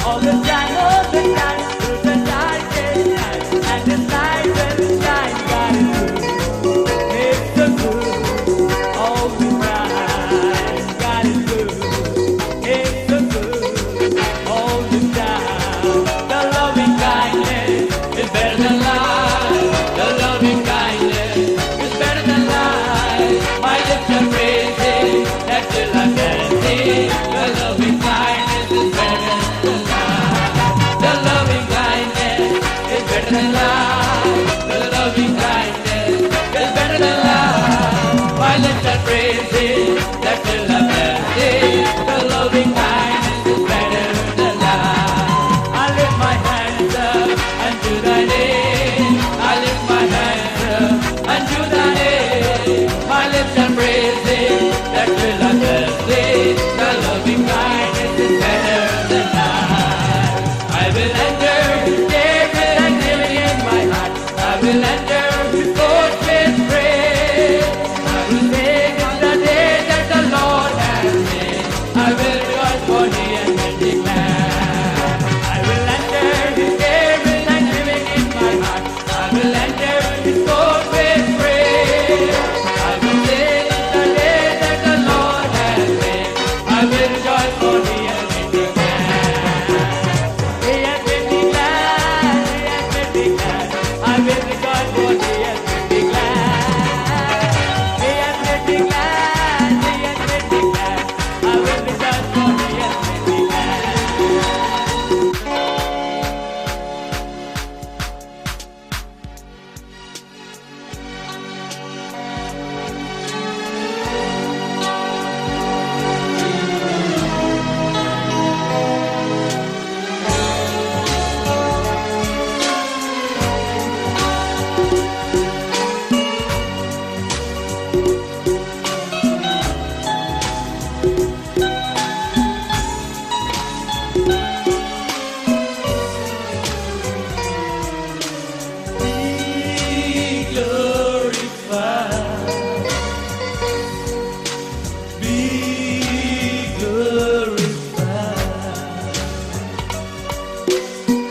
all the time.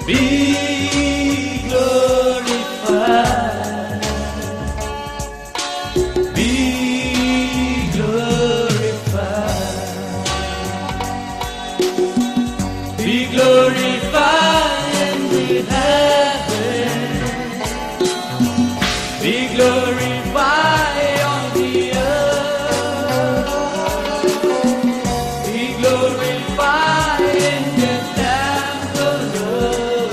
Be glorified, be glorified, be glorified in the heavens, be glorified on the earth, be glorified in the temple of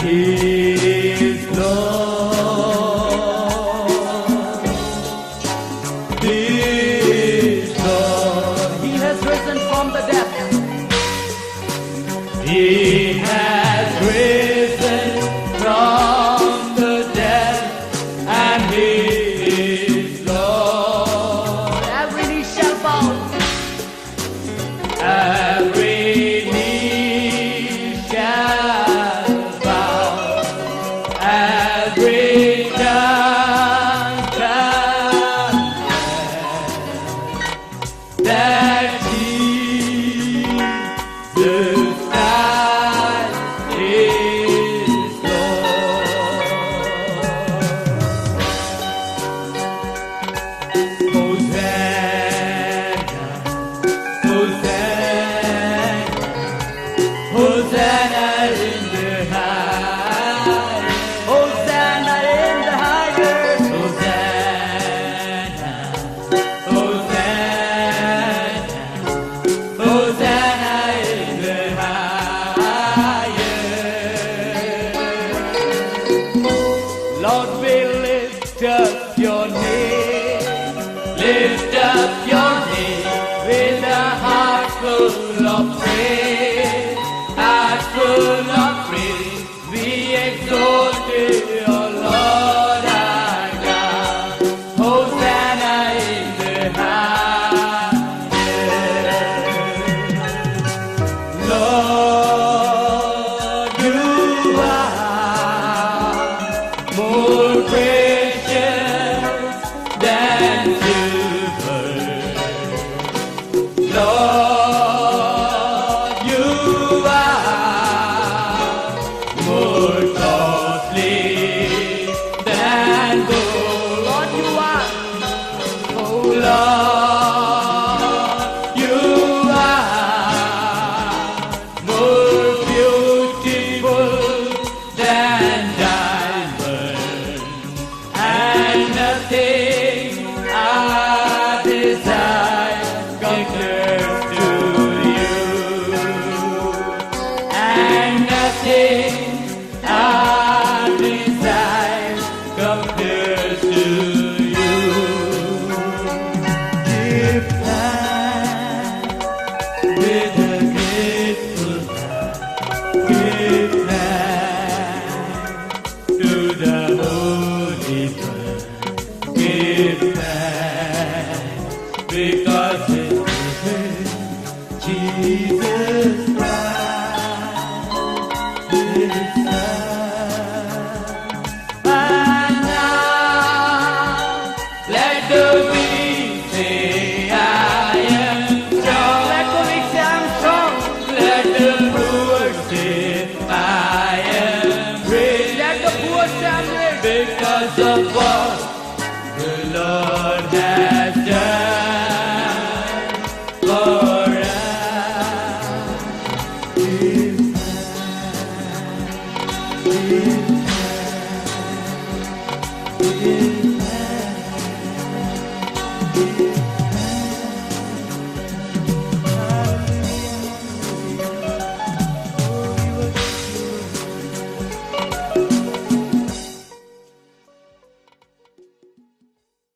His Lord, His Lord. He has risen from the dead. He has risen from the dead, and He is Lord. Every knee shall bow. Every knee shall bow. Every tongue confess that Jesus Christ is Lord. Hosanna, Hosanna, Hosanna in the highest. Hosanna in the highest. Hosanna, Hosanna, Hosanna in the highest. Lord, we lift up your name, lift up your name with a heart full of praise, heart full of praise. We exalt you, O Lord our God. Hosanna in the highest. Lord, you are more precious than silver. Lord, you are more costly than gold. Lord, you are. Oh Lord, you are more beautiful than diamonds, and nothing I desire compares to you, and nothing I desire compares to you.